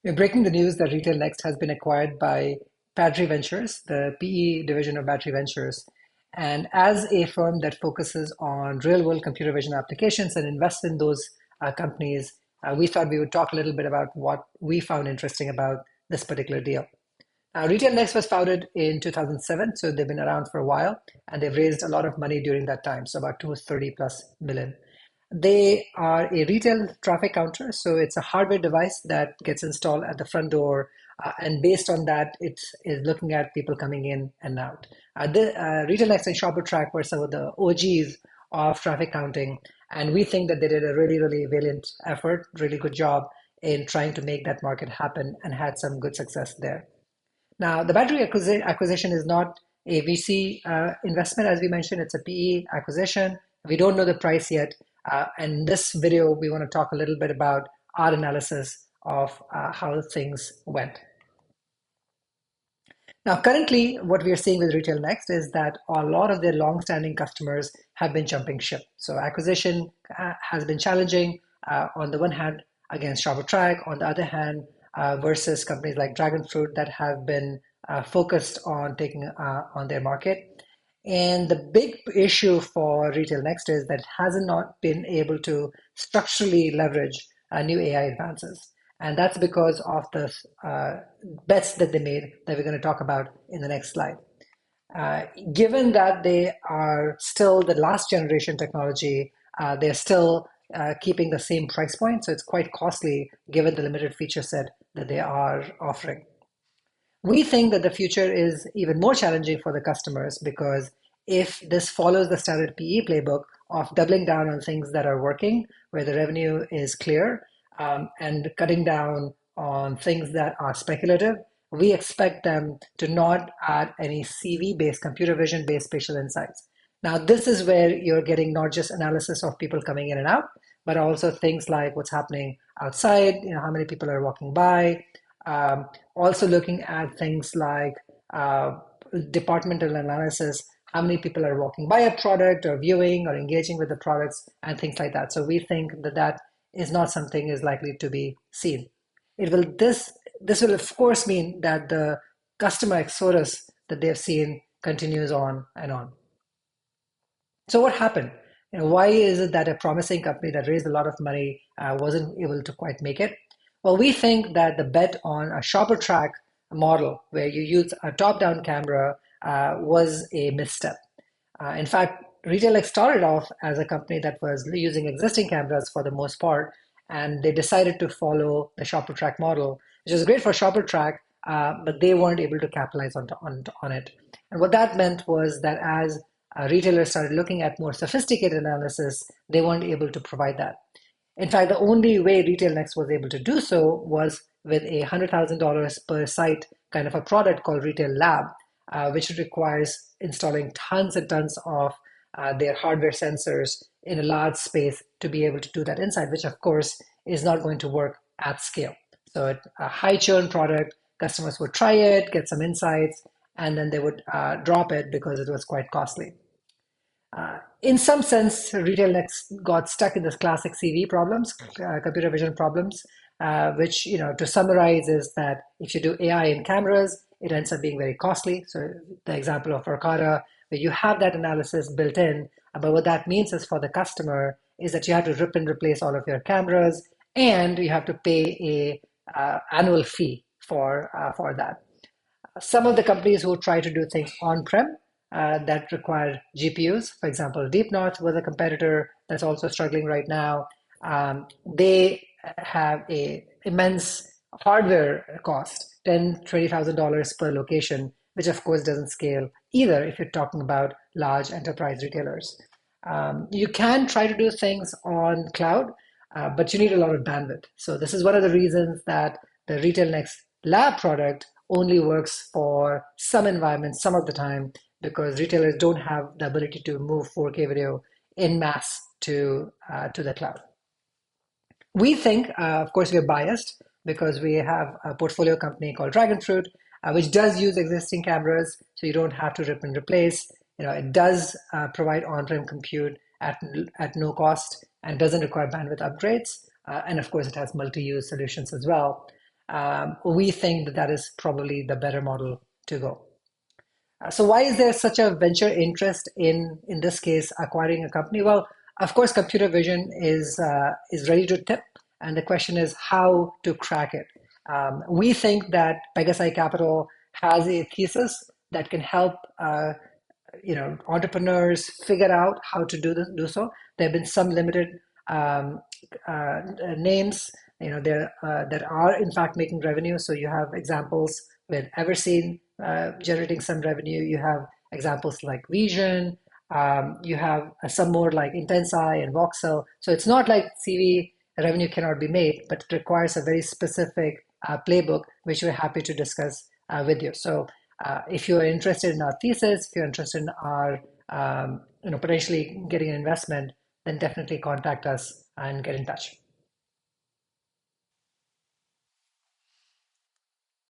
We're breaking the news that RetailNext has been acquired by Battery Ventures, the PE division of Battery Ventures. And as a firm that focuses on real world computer vision applications and invests in those companies, we thought we would talk a little bit about what we found interesting about this particular deal. RetailNext was founded in 2007, so they've been around for a while, and they've raised a lot of money during that time, so about 230 plus million. They are a retail traffic counter, so it's a hardware device that gets installed at the front door, and based on that, it is looking at people coming in and out. RetailNext and ShopperTrack were some of the OGs of traffic counting, and we think that they did a really, really valiant effort, really good job in trying to make that market happen and had some good success there. Now, the battery acquisition is not a VC investment, as we mentioned, it's a PE acquisition. We don't know the price yet. And in this video, we want to talk a little bit about our analysis of how things went. Now, currently, what we are seeing with RetailNext is that a lot of their long-standing customers have been jumping ship. So acquisition has been challenging on the one hand against ShopperTrack, on the other hand, versus companies like Dragonfruit that have been focused on taking on their market. And the big issue for RetailNext is that it hasn't not been able to structurally leverage new AI advances. And that's because of the bets that they made that we're going to talk about in the next slide. Given that they are still the last generation technology, they're still keeping the same price point. So it's quite costly given the limited feature set that they are offering. We think that the future is even more challenging for the customers because if this follows the standard PE playbook of doubling down on things that are working, where the revenue is clear, and cutting down on things that are speculative, we expect them to not add any CV-based, computer vision-based spatial insights. Now, this is where you're getting not just analysis of people coming in and out, but also things like what's happening outside, how many people are walking by, also looking at things like departmental analysis, how many people are walking by a product or viewing or engaging with the products and things like that. So we think that that is not something is likely to be seen. This will of course mean that the customer exodus that they've seen continues on and on. So what happened? Why is it that a promising company that raised a lot of money wasn't able to quite make it? Well, we think that the bet on a ShopperTrack model where you use a top-down camera was a misstep. In fact, RetailNext started off as a company that was using existing cameras for the most part, and they decided to follow the ShopperTrack model, which is great for ShopperTrack, but they weren't able to capitalize on it. And what that meant was that as retailers started looking at more sophisticated analysis, they weren't able to provide that. In fact, the only way RetailNext was able to do so was with a $100,000 per site kind of a product called Retail Lab, which requires installing tons and tons of their hardware sensors in a large space to be able to do that insight, which of course is not going to work at scale. So a high churn product, customers would try it, get some insights, and then they would drop it because it was quite costly. In some sense, RetailNext got stuck in this classic CV problems, computer vision problems, which, to summarize is that if you do AI in cameras, it ends up being very costly. So the example of Arcata, where you have that analysis built in, but what that means is for the customer is that you have to rip and replace all of your cameras, and you have to pay a annual fee for that. Some of the companies who try to do things on-prem that require GPUs, for example, DeepNotch was a competitor that's also struggling right now. They have a immense hardware cost, $10,000, $20,000 per location, which of course doesn't scale either if you're talking about large enterprise retailers. You can try to do things on cloud, but you need a lot of bandwidth. So this is one of the reasons that the RetailNext Lab product only works for some environments some of the time, because retailers don't have the ability to move 4K video in mass to the cloud. We think, of course, we're biased because we have a portfolio company called Dragonfruit, which does use existing cameras, so you don't have to rip and replace. It does provide on-prem compute at no cost and doesn't require bandwidth upgrades. And of course, it has multi-use solutions as well. we think that that is probably the better model to go. So why is there such a venture interest in this case, acquiring a company? Well, of course, computer vision is ready to tip, and the question is how to crack it. We think that Pegasi Capital has a thesis that can help entrepreneurs figure out how to do so. There have been some limited um, names, there that are in fact making revenue. So you have examples with Everseen generating some revenue. You have examples like Vision. You have some more like Intensai and Voxel. So it's not like CV revenue cannot be made, but it requires a very specific playbook, which we're happy to discuss with you. So if you're interested in our thesis, if you're interested in our potentially getting an investment, then definitely contact us and get in touch.